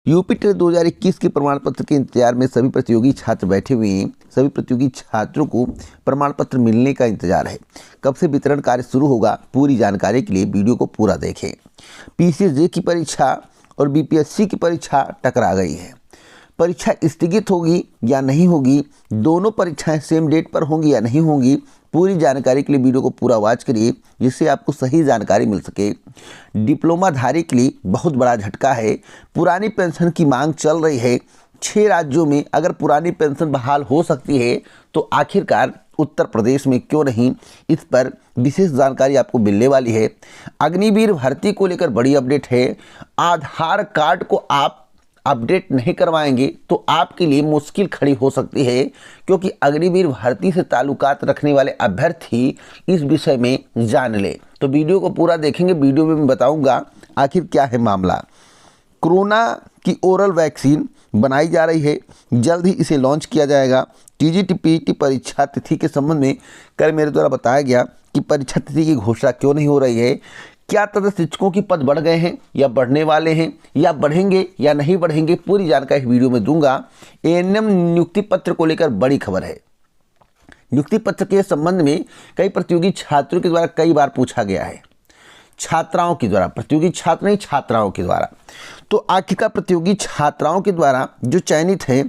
UP TET 2021 के प्रमाण पत्र के इंतजार में सभी प्रतियोगी छात्र बैठे हुए हैं। सभी प्रतियोगी छात्रों को प्रमाण पत्र मिलने का इंतजार है। कब से वितरण कार्य शुरू होगा, पूरी जानकारी के लिए वीडियो को पूरा देखें। पीसीएसजे की परीक्षा और बीपीएससी की परीक्षा टकरा गई है। परीक्षा स्थगित होगी या नहीं होगी, दोनों परीक्षाएं सेम डेट पर होंगी या नहीं होंगी, पूरी जानकारी के लिए वीडियो को पूरा वॉच करिए, जिससे आपको सही जानकारी मिल सके। डिप्लोमाधारी के लिए बहुत बड़ा झटका है। पुरानी पेंशन की मांग चल रही है। 6 राज्यों में अगर पुरानी पेंशन बहाल हो सकती है तो आखिरकार उत्तर प्रदेश में क्यों नहीं, इस पर विशेष जानकारी आपको मिलने वाली है। अग्निवीर भर्ती को लेकर बड़ी अपडेट है। आधार कार्ड को आप अपडेट नहीं करवाएंगे तो आपके लिए मुश्किल खड़ी हो सकती है, क्योंकि अग्निवीर भर्ती से ताल्लुकात रखने वाले अभ्यर्थी इस विषय में जान ले। तो वीडियो को पूरा देखेंगे। वीडियो में मैं बताऊंगा आखिर क्या है मामला। कोरोना की ओरल वैक्सीन बनाई जा रही है, जल्द ही इसे लॉन्च किया जाएगा। टीजीटी पीटी परीक्षा तिथि के संबंध में कल मेरे द्वारा बताया गया कि परीक्षा तिथि की घोषणा क्यों नहीं हो रही है। क्या तथा शिक्षकों की पद बढ़ गए हैं या बढ़ने वाले हैं या बढ़ेंगे या नहीं बढ़ेंगे, पूरी जानकारी वीडियो में दूंगा। एएनएम नियुक्ति पत्र को लेकर बड़ी खबर है। नियुक्ति पत्र के संबंध में कई प्रतियोगी छात्रों के द्वारा कई बार पूछा गया है। छात्राओं के द्वारा, प्रतियोगी छात्र नहीं, छात्राओं के द्वारा। तो आखिरकार प्रतियोगी छात्राओं के द्वारा जो चयनित हैं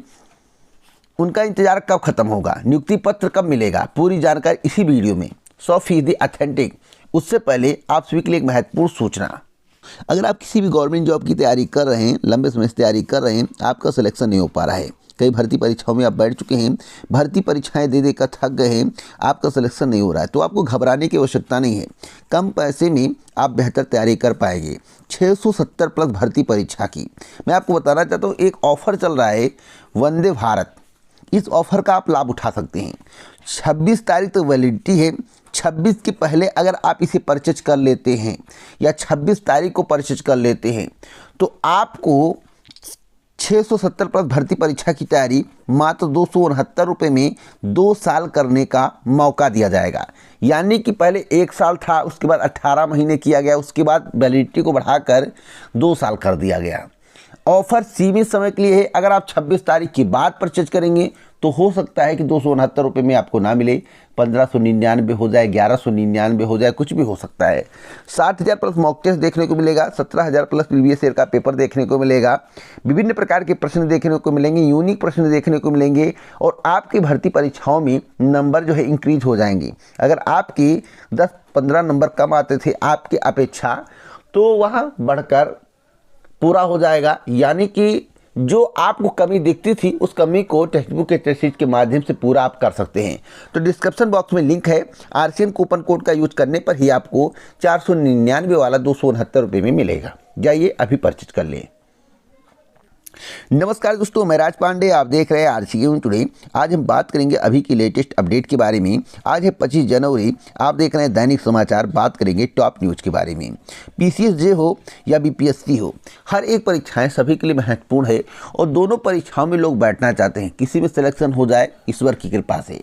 उनका इंतजार कब खत्म होगा, नियुक्ति पत्र कब मिलेगा, पूरी जानकारी इसी वीडियो में 100% ऑथेंटिक। उससे पहले आप सभी के लिए एक महत्वपूर्ण सूचना। अगर आप किसी भी गवर्नमेंट जॉब की तैयारी कर रहे हैं, लंबे समय से तैयारी कर रहे हैं, आपका सिलेक्शन नहीं हो पा रहा है, कई भर्ती परीक्षाओं में आप बैठ चुके हैं, भर्ती परीक्षाएं दे देकर थक गए हैं, आपका सिलेक्शन नहीं हो रहा है, तो आपको घबराने की आवश्यकता नहीं है। कम पैसे में आप बेहतर तैयारी कर पाएंगे। 670 प्लस भर्ती परीक्षा की मैं आपको बताना चाहता हूँ, एक ऑफर चल रहा है वंदे भारत। इस ऑफर का आप लाभ उठा सकते हैं। 26 तारीख तक वैलिडिटी है। 26 के पहले अगर आप इसे परचेज कर लेते हैं या 26 तारीख को परचेज कर लेते हैं तो आपको 670 प्लस भर्ती परीक्षा की तैयारी मात्र 269 रुपये में 2 साल करने का मौका दिया जाएगा। यानी कि पहले 1 साल था, उसके बाद 18 महीने किया गया, उसके बाद वैलिडिटी को बढ़ाकर 2 साल कर दिया गया। ऑफर सीमित समय के लिए है। अगर आप 26 तारीख के बाद परचेज करेंगे तो हो सकता है कि 269 रुपये में आपको ना मिले, 1599 हो जाए, 1199 हो जाए, कुछ भी हो सकता है। 60,000 प्लस मॉक टेस्ट देखने को मिलेगा, 17,000 प्लस प्रीवियस ईयर का पेपर देखने को मिलेगा, विभिन्न प्रकार के प्रश्न देखने को मिलेंगे, यूनिक प्रश्न देखने को मिलेंगे और आपकी भर्ती परीक्षाओं में नंबर जो है इंक्रीज हो जाएंगे। अगर आपके 10-15 नंबर कम आते थे आपकी अपेक्षा, तो वह बढ़कर पूरा हो जाएगा। यानी कि जो आपको कमी दिखती थी उस कमी को टेक्स्ट बुक के टेस्ट सीट के माध्यम से पूरा आप कर सकते हैं। तो डिस्क्रिप्शन बॉक्स में लिंक है। आरसीएन कूपन कोड का यूज करने पर ही आपको 499 वाला 269 रुपये में मिलेगा। जाइए अभी परचेज कर लें। नमस्कार दोस्तों, मैं राज पांडे, आप देख रहे हैं आरसीएन टुडे। आज हम बात करेंगे अभी की लेटेस्ट अपडेट के बारे में। आज है 25 जनवरी, आप देख रहे हैं दैनिक समाचार। बात करेंगे टॉप न्यूज़ के बारे में। पीसीएसजे हो या बीपीएससी हो, हर एक परीक्षाएं सभी के लिए महत्वपूर्ण है और दोनों परीक्षाओं में लोग बैठना चाहते हैं, किसी में सिलेक्शन हो जाए ईश्वर की कृपा से।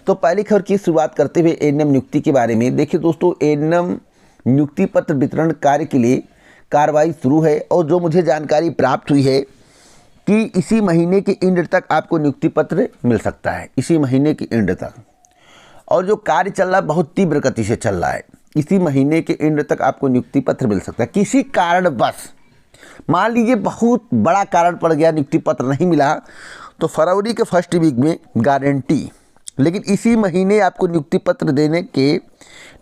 तो पहली खबर की शुरुआत करते हुए एएनएम नियुक्ति के बारे में। देखिए दोस्तों, एएनएम नियुक्ति पत्र वितरण कार्य के लिए कार्रवाई शुरू है और जो मुझे जानकारी प्राप्त हुई है कि इसी महीने के एंड तक आपको नियुक्ति पत्र मिल सकता है, इसी महीने के एंड तक। और जो कार्य चल रहा है बहुत तीव्र गति से चल रहा है। इसी महीने के एंड तक आपको नियुक्ति पत्र मिल सकता है। किसी कारणवश मान लीजिए बहुत बड़ा कारण पड़ गया, नियुक्ति पत्र नहीं मिला, तो फरवरी के फर्स्ट वीक में गारंटी, लेकिन इसी महीने आपको नियुक्ति पत्र देने के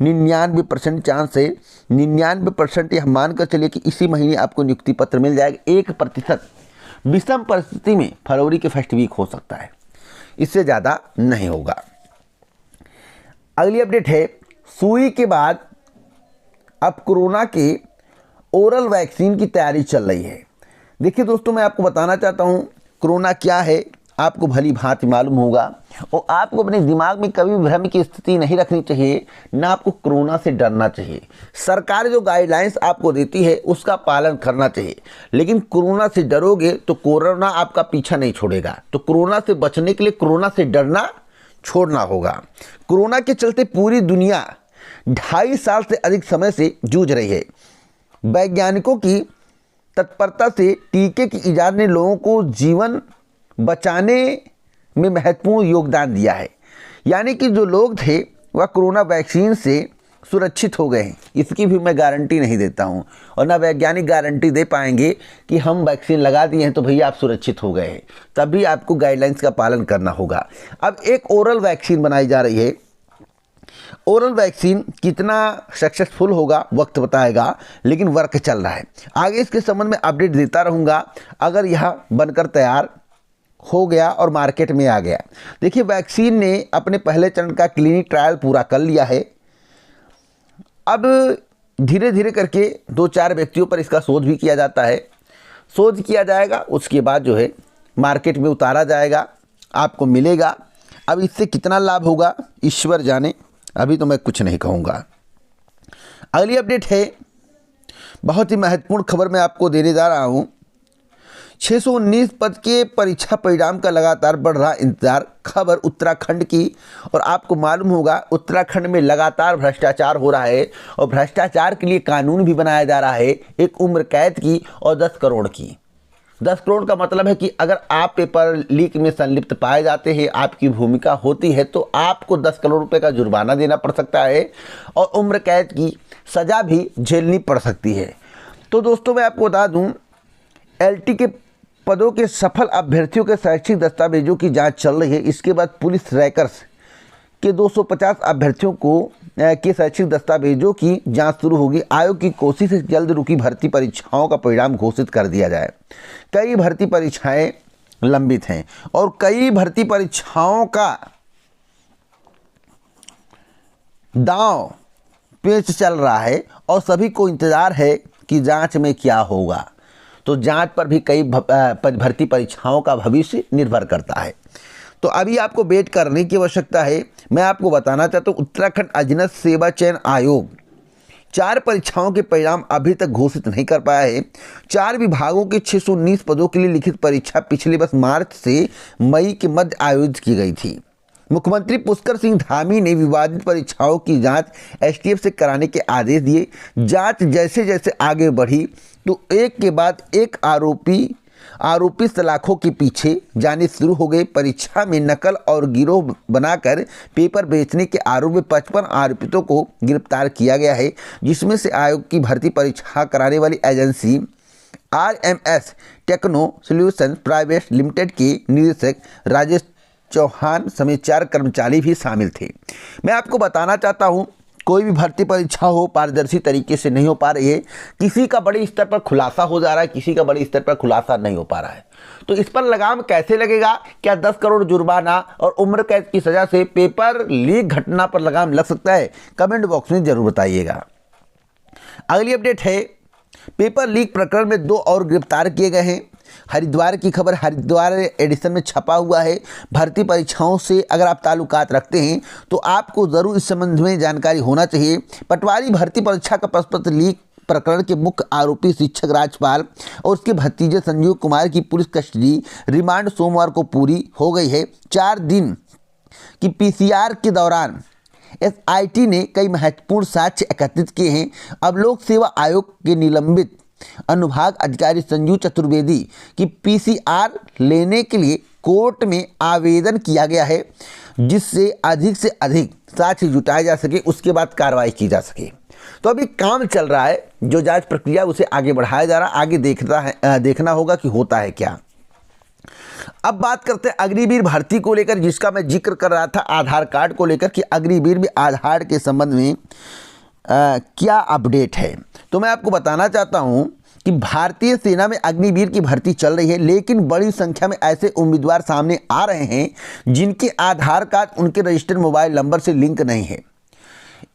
99% चांस है। 99% यह मानकर चलिए कि इसी महीने आपको नियुक्ति पत्र मिल जाएगा। 1% विषम परिस्थिति में फरवरी के फर्स्ट वीक हो सकता है, इससे ज़्यादा नहीं होगा। अगली अपडेट है, सुई के बाद अब कोरोना के ओरल वैक्सीन की तैयारी चल रही है। देखिए दोस्तों, मैं आपको बताना चाहता हूँ कोरोना क्या है, आपको भली भांति मालूम होगा और आपको अपने दिमाग में कभी भ्रम की स्थिति नहीं रखनी चाहिए, ना आपको कोरोना से डरना चाहिए। सरकार जो गाइडलाइंस आपको देती है उसका पालन करना चाहिए, लेकिन कोरोना से डरोगे तो कोरोना आपका पीछा नहीं छोड़ेगा। तो कोरोना से बचने के लिए कोरोना से डरना छोड़ना होगा। कोरोना के चलते पूरी दुनिया 2.5 साल से अधिक समय से जूझ रही है। वैज्ञानिकों की तत्परता से टीके की इजाद ने लोगों को जीवन बचाने में महत्वपूर्ण योगदान दिया है। यानी कि जो लोग थे वह कोरोना वैक्सीन से सुरक्षित हो गए हैं, इसकी भी मैं गारंटी नहीं देता हूं, और ना वैज्ञानिक गारंटी दे पाएंगे कि हम वैक्सीन लगा दिए हैं तो भैया आप सुरक्षित हो गए हैं। तभी आपको गाइडलाइंस का पालन करना होगा। अब एक ओरल वैक्सीन बनाई जा रही है। ओरल वैक्सीन कितना सक्सेसफुल होगा वक्त बताएगा, लेकिन वर्क चल रहा है। आगे इसके संबंध में अपडेट देता रहूँगा अगर यह बनकर तैयार हो गया और मार्केट में आ गया। देखिए, वैक्सीन ने अपने पहले चरण का क्लिनिक ट्रायल पूरा कर लिया है। अब धीरे धीरे करके 2-4 व्यक्तियों पर इसका शोध भी किया जाता है, शोध किया जाएगा, उसके बाद जो है मार्केट में उतारा जाएगा, आपको मिलेगा। अब इससे कितना लाभ होगा ईश्वर जाने, अभी तो मैं कुछ नहीं कहूँगा। अगली अपडेट है, बहुत ही महत्वपूर्ण खबर मैं आपको देने जा रहा हूँ। 619 पद के परीक्षा परिणाम का लगातार बढ़ रहा इंतजार। खबर उत्तराखंड की, और आपको मालूम होगा उत्तराखंड में लगातार भ्रष्टाचार हो रहा है, और भ्रष्टाचार के लिए कानून भी बनाया जा रहा है, एक उम्र कैद की और 10 करोड़ की। 10 करोड़ का मतलब है कि अगर आप पेपर लीक में संलिप्त पाए जाते हैं, आपकी भूमिका होती है, तो आपको 10 करोड़ रुपए का जुर्माना देना पड़ सकता है और उम्र कैद की सज़ा भी झेलनी पड़ सकती है। तो दोस्तों, मैं आपको बता दूं, एलटी के पदों के सफल अभ्यर्थियों के शैक्षिक दस्तावेजों की जांच चल रही है। इसके बाद पुलिस रैंकर्स के 250 अभ्यर्थियों के शैक्षिक दस्तावेजों की जांच शुरू होगी। आयोग की कोशिश है जल्द रुकी भर्ती परीक्षाओं का परिणाम घोषित कर दिया जाए। कई भर्ती परीक्षाएं लंबित हैं और कई भर्ती परीक्षाओं का दांव पेच चल रहा है और सभी को इंतजार है कि जांच में क्या होगा। तो जांच पर भी कई भर्ती परीक्षाओं का भविष्य निर्भर करता है। तो अभी आपको वेट करने की आवश्यकता है। मैं आपको बताना चाहता हूँ, उत्तराखंड अधीनस्थ सेवा चयन आयोग 4 परीक्षाओं के परिणाम अभी तक घोषित नहीं कर पाया है। 4 विभागों के 619 पदों के लिए लिखित परीक्षा पिछले वर्ष मार्च से मई के मध्य आयोजित की गई थी। मुख्यमंत्री पुष्कर सिंह धामी ने विवादित परीक्षाओं की जांच एसटीएफ से कराने के आदेश दिए। जांच जैसे जैसे आगे बढ़ी तो एक के बाद एक आरोपी सलाखों के पीछे जाने शुरू हो गए। परीक्षा में नकल और गिरोह बनाकर पेपर बेचने के आरोप में 55 आरोपितों को गिरफ्तार किया गया है, जिसमें से आयोग की भर्ती परीक्षा कराने वाली agency RMS techno solutions private limited के निदेशक राजेश चौहान समेत 4 कर्मचारी भी शामिल थे। मैं आपको बताना चाहता हूं, कोई भी भर्ती परीक्षा हो पारदर्शी तरीके से नहीं हो पा रही है। किसी का बड़े स्तर पर खुलासा हो जा रहा है, किसी का बड़े स्तर पर खुलासा नहीं हो पा रहा है। तो इस पर लगाम कैसे लगेगा? क्या 10 करोड़ जुर्माना और उम्र कैद की सजा से पेपर लीक घटना पर लगाम लग सकता है? कमेंट बॉक्स में जरूर बताइएगा। अगली अपडेट है, पेपर लीक प्रकरण में 2 और गिरफ्तार किए गए हैं। हरिद्वार की खबर हरिद्वार एडिशन में छपा हुआ है। भर्ती परीक्षाओं से अगर आप ताल्लुकात रखते हैं तो आपको ज़रूर इस संबंध में जानकारी होना चाहिए। पटवारी भर्ती परीक्षा का प्रश्न पत्र लीक प्रकरण के मुख्य आरोपी शिक्षक राजपाल और उसके भतीजे संजीव कुमार की पुलिस कस्टडी रिमांड सोमवार को पूरी हो गई है। 4 दिन की PCR के दौरान SIT ने कई महत्वपूर्ण साक्ष्य एकत्रित किए हैं। अब लोक सेवा आयोग के निलंबित अनुभाग अधिकारी संजू चतुर्वेदी की PCR लेने के लिए कोर्ट में आवेदन किया गया है, जिससे से अधिक साक्ष्य जुटाए जा सके, उसके बाद कार्रवाई की जा सके। तो अभी काम चल रहा है, जो जांच प्रक्रिया उसे आगे बढ़ाया जा रहा है। आगे देखना होगा कि होता है क्या। अब बात करते हैं अग्निवीर भर्ती को लेकर, जिसका मैं जिक्र कर रहा था आधार कार्ड को लेकर कि अग्निवीर में आधार के संबंध में क्या अपडेट है। तो मैं आपको बताना चाहता हूं कि भारतीय सेना में अग्निवीर की भर्ती चल रही है, लेकिन बड़ी संख्या में ऐसे उम्मीदवार सामने आ रहे हैं जिनके आधार कार्ड उनके रजिस्टर्ड मोबाइल नंबर से लिंक नहीं है।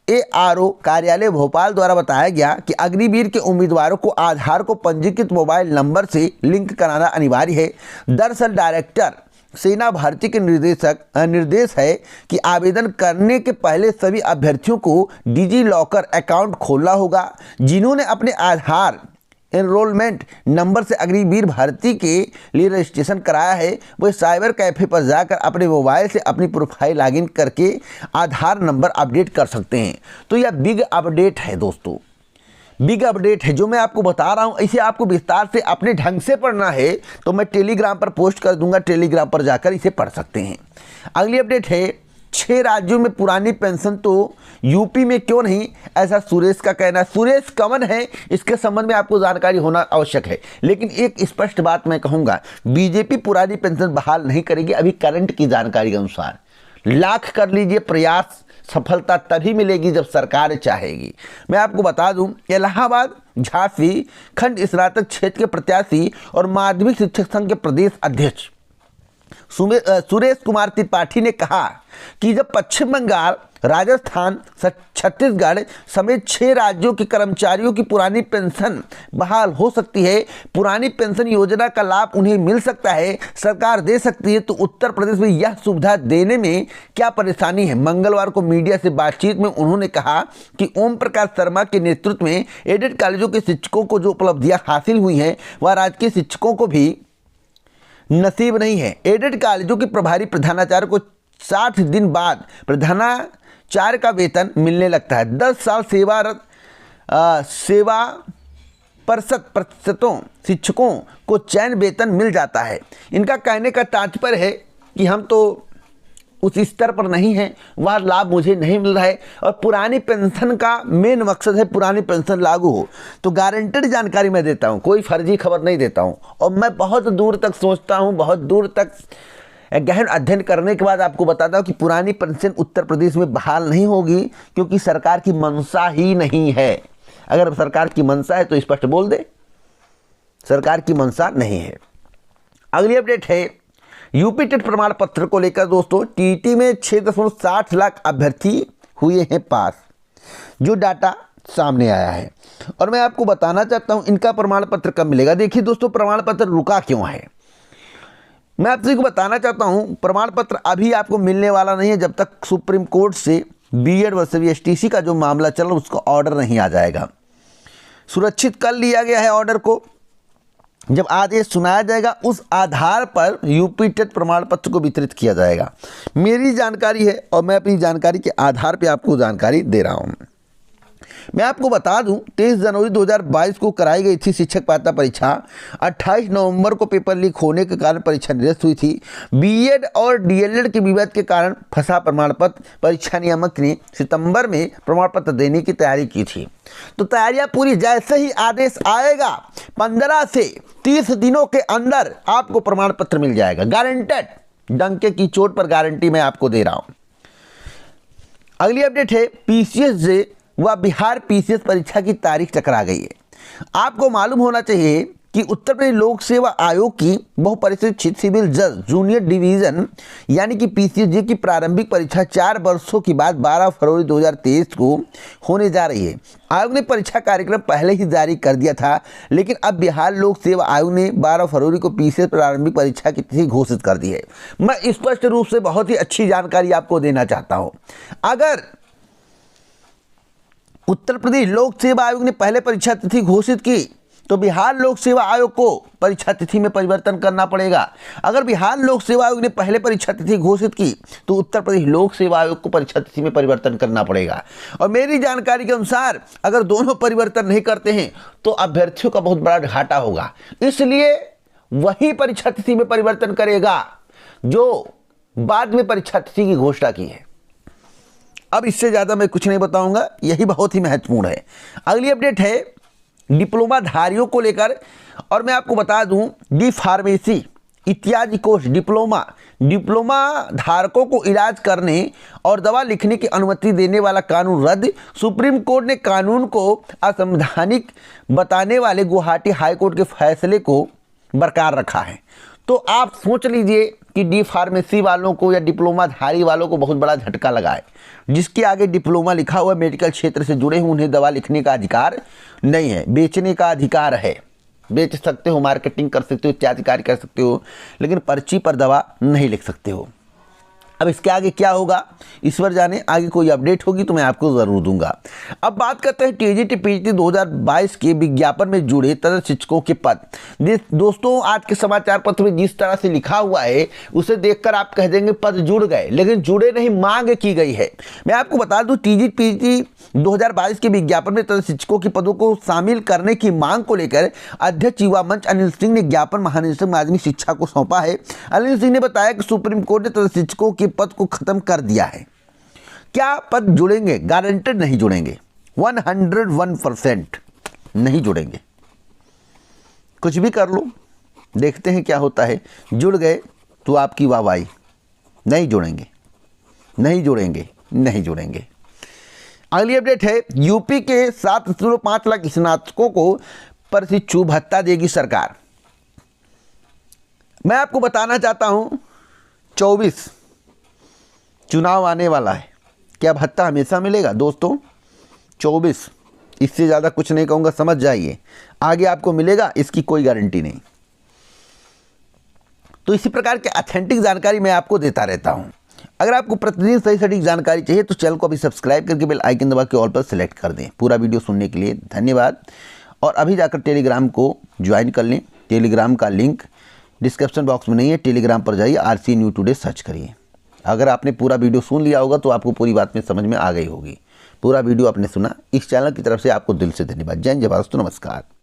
ARO कार्यालय भोपाल द्वारा बताया गया कि अग्निवीर के उम्मीदवारों को आधार को पंजीकृत मोबाइल नंबर से लिंक कराना अनिवार्य है। दरअसल डायरेक्टर सेना भर्ती के निर्देश है कि आवेदन करने के पहले सभी अभ्यर्थियों को डिजी लॉकर अकाउंट खोलना होगा। जिन्होंने अपने आधार एनरोलमेंट नंबर से अग्निवीर भर्ती के लिए रजिस्ट्रेशन कराया है, वो साइबर कैफे पर जाकर अपने मोबाइल से अपनी प्रोफाइल लॉगिन करके आधार नंबर अपडेट कर सकते हैं। तो यह बिग अपडेट है दोस्तों। बिग अपडेट है जो मैं आपको बता रहा हूं। इसे आपको विस्तार से अपने ढंग से पढ़ना है तो मैं टेलीग्राम पर पोस्ट कर दूंगा, टेलीग्राम पर जाकर इसे पढ़ सकते हैं। अगली अपडेट है 6 राज्यों में पुरानी पेंशन तो यूपी में क्यों नहीं, ऐसा सुरेश का कहना है। सुरेश कौन है इसके संबंध में आपको जानकारी होना आवश्यक है, लेकिन एक स्पष्ट बात मैं कहूंगा, बीजेपी पुरानी पेंशन बहाल नहीं करेगी अभी करंट की जानकारी के अनुसार। लाख कर लीजिए प्रयास, सफलता तभी मिलेगी जब सरकार चाहेगी। मैं आपको बता दूं, इलाहाबाद झांसी खंड स्नातक क्षेत्र के प्रत्याशी और माध्यमिक शिक्षक संघ के प्रदेश अध्यक्ष सुरेश कुमार त्रिपाठी ने कहा कि जब पश्चिम बंगाल, राजस्थान, छत्तीसगढ़ समेत 6 राज्यों के कर्मचारियों की पुरानी पेंशन बहाल हो सकती है, पुरानी पेंशन योजना का लाभ उन्हें मिल सकता है, सरकार दे सकती है, तो उत्तर प्रदेश में यह सुविधा देने में क्या परेशानी है। मंगलवार को मीडिया से बातचीत में उन्होंने कहा कि ओम प्रकाश शर्मा के नेतृत्व में एडेड कॉलेजों के शिक्षकों को जो उपलब्धियां हासिल हुई हैं वह राजकीय शिक्षकों को भी नसीब नहीं है। एडेड कॉलेजों के प्रभारी प्रधानाचार्य को 60 दिन बाद प्रधानाचार्य का वेतन मिलने लगता है। 10 साल सेवा प्रतिशतों शिक्षकों को चयन वेतन मिल जाता है। इनका कहने का तात्पर्य है कि हम तो उस स्तर पर नहीं है, वह लाभ मुझे नहीं मिल रहा है और पुरानी पेंशन का मेन मकसद है पुरानी पेंशन लागू हो। तो गारंटेड जानकारी मैं देता हूं, कोई फर्जी खबर नहीं देता हूं और मैं बहुत दूर तक सोचता हूं, बहुत दूर तक गहन अध्ययन करने के बाद आपको बताता हूं कि पुरानी पेंशन उत्तर प्रदेश में बहाल नहीं होगी क्योंकि सरकार की मंशा ही नहीं है। अगर सरकार की मंशा है तो स्पष्ट बोल दे, सरकार की मंशा नहीं है। अगली अपडेट है यूपी टेट प्रमाण पत्र को लेकर दोस्तों, टीटी में 6.60 लाख अभ्यर्थी हुए हैं पास, जो डाटा सामने आया है और मैं आपको बताना चाहता हूं इनका प्रमाण पत्र कब मिलेगा। देखिए दोस्तों, प्रमाण पत्र रुका क्यों है, मैं आप सभी को बताना चाहता हूं प्रमाण पत्र अभी आपको मिलने वाला नहीं है जब तक सुप्रीम कोर्ट से बीएड वर्सेस एसटीसी का जो मामला चल रहा है उसका ऑर्डर नहीं आ जाएगा। सुरक्षित कर लिया गया है ऑर्डर को, जब आदेश सुनाया जाएगा उस आधार पर यूपी टेट प्रमाण पत्र को वितरित किया जाएगा। मेरी जानकारी है और मैं अपनी जानकारी के आधार पर आपको जानकारी दे रहा हूं। मैं आपको बता दूं 23 जनवरी 2022 को कराई गई थी शिक्षक पात्रता परीक्षा। 28 नवंबर को पेपर लीक होने के कारण परीक्षा निरस्त हुई थी। बीएड और डीएलएड के विवाद के कारण फंसा प्रमाण पत्र परीक्षा नियामक ने सितंबर में प्रमाण पत्र देने की तैयारी की थी। तो तैयारियां पूरी, जैसे ही आदेश आएगा 15 से 30 दिनों के अंदर आपको प्रमाण पत्र मिल जाएगा, गारंटेड। डंके की चोट पर गारंटी मैं आपको दे रहा हूं। अगली अपडेट है पीसीएस से वह बिहार पीसीएस परीक्षा की तारीख टकरा गई है। आपको मालूम होना चाहिए कि उत्तर प्रदेश लोक सेवा आयोग की बहुप्रतीक्षित सिविल जज जूनियर डिवीजन यानी कि पीसीएस की प्रारंभिक परीक्षा 4 वर्षों के बाद 12 फरवरी 2023 को होने जा रही है। आयोग ने परीक्षा कार्यक्रम पहले ही जारी कर दिया था, लेकिन अब बिहार लोक सेवा आयोग ने 12 फरवरी को पीसीएस प्रारंभिक परीक्षा की तिथि घोषित कर दी है। मैं स्पष्ट रूप से बहुत ही अच्छी जानकारी आपको देना चाहता हूँ। अगर उत्तर प्रदेश लोक सेवा आयोग ने पहले परीक्षा तिथि घोषित की तो बिहार लोक सेवा आयोग को परीक्षा तिथि में परिवर्तन करना पड़ेगा। अगर बिहार लोक सेवा आयोग ने पहले परीक्षा तिथि घोषित की तो उत्तर प्रदेश लोक सेवा आयोग को परीक्षा तिथि में परिवर्तन करना पड़ेगा। और मेरी जानकारी के अनुसार अगर दोनों परिवर्तन नहीं करते हैं तो अभ्यर्थियों का बहुत बड़ा घाटा होगा, इसलिए वही परीक्षा तिथि में परिवर्तन करेगा जो बाद में परीक्षा तिथि की घोषणा की है। अब इससे ज़्यादा मैं कुछ नहीं बताऊंगा, यही बहुत ही महत्वपूर्ण है। अगली अपडेट है डिप्लोमा धारियों को लेकर और मैं आपको बता दूं डी फार्मेसी इत्यादि कोर्स डिप्लोमा धारकों को इलाज करने और दवा लिखने की अनुमति देने वाला कानून रद्द। सुप्रीम कोर्ट ने कानून को असंवैधानिक बताने वाले गुवाहाटी हाईकोर्ट के फैसले को बरकरार रखा है। तो आप सोच लीजिए कि डी फार्मेसी वालों को या डिप्लोमा धारी वालों को बहुत बड़ा झटका लगा है। जिसके आगे डिप्लोमा लिखा हुआ मेडिकल क्षेत्र से जुड़े हुए उन्हें दवा लिखने का अधिकार नहीं है, बेचने का अधिकार है। बेच सकते हो, मार्केटिंग कर सकते हो, इत्यादि कार्य कर सकते हो, लेकिन पर्ची पर दवा नहीं लिख सकते हो। अब इसके आगे क्या होगा ईश्वर जाने, आगे कोई अपडेट होगी तो मैं आपको ज़रूर दूंगा। अब बात करते हैं टीजीटी पीजीटी 2022 के विज्ञापन में जुड़े तदर्थ शिक्षकों के पद। दोस्तों आज के समाचार पत्र में जिस तरह से लिखा हुआ है उसे देखकर आप कह देंगे पद जुड़ गए, लेकिन जुड़े नहीं, मांग की गई है। मैं आपको बता दूं टीजीटी पीजीटी 2022 के विज्ञापन में तदर्थ शिक्षकों के पदों को शामिल करने की मांग को लेकर अध्यक्ष युवा मंच अनिल सिंह ने ज्ञापन महानिदेशक माध्यमिक शिक्षा को सौंपा है। अनिल सिंह ने बताया कि सुप्रीम कोर्ट ने तदर्थ शिक्षकों के पद को खत्म कर दिया है। क्या पद जुड़ेंगे? गारंटेड नहीं जुड़ेंगे, 101% नहीं जुड़ेंगे। कुछ भी कर लो, देखते हैं क्या होता है। जुड़ गए तो आपकी वाहवाही, नहीं जुड़ेंगे, नहीं जुड़ेंगे, नहीं जुड़ेंगे। अगली अपडेट है यूपी के 7.5 लाख स्नातकों को प्रशिक्षु भत्ता देगी सरकार। मैं आपको बताना चाहता हूं 24 चुनाव आने वाला है, क्या भत्ता हमेशा मिलेगा? दोस्तों 24, इससे ज़्यादा कुछ नहीं कहूँगा, समझ जाइए। आगे आपको मिलेगा इसकी कोई गारंटी नहीं। तो इसी प्रकार के ऑथेंटिक जानकारी मैं आपको देता रहता हूँ। अगर आपको प्रतिदिन सही सटीक जानकारी चाहिए तो चैनल को अभी सब्सक्राइब करके बेल आइकन दबा के ऑल पर सेलेक्ट कर दें। पूरा वीडियो सुनने के लिए धन्यवाद। और अभी जाकर टेलीग्राम को ज्वाइन कर लें। टेलीग्राम का लिंक डिस्क्रिप्शन बॉक्स में नहीं है, टेलीग्राम पर जाइए, RC न्यू टुडे सर्च करिए। अगर आपने पूरा वीडियो सुन लिया होगा तो आपको पूरी बात में समझ में आ गई होगी। पूरा वीडियो आपने सुना, इस चैनल की तरफ से आपको दिल से धन्यवाद। जय हिंद, जय भारत, नमस्कार।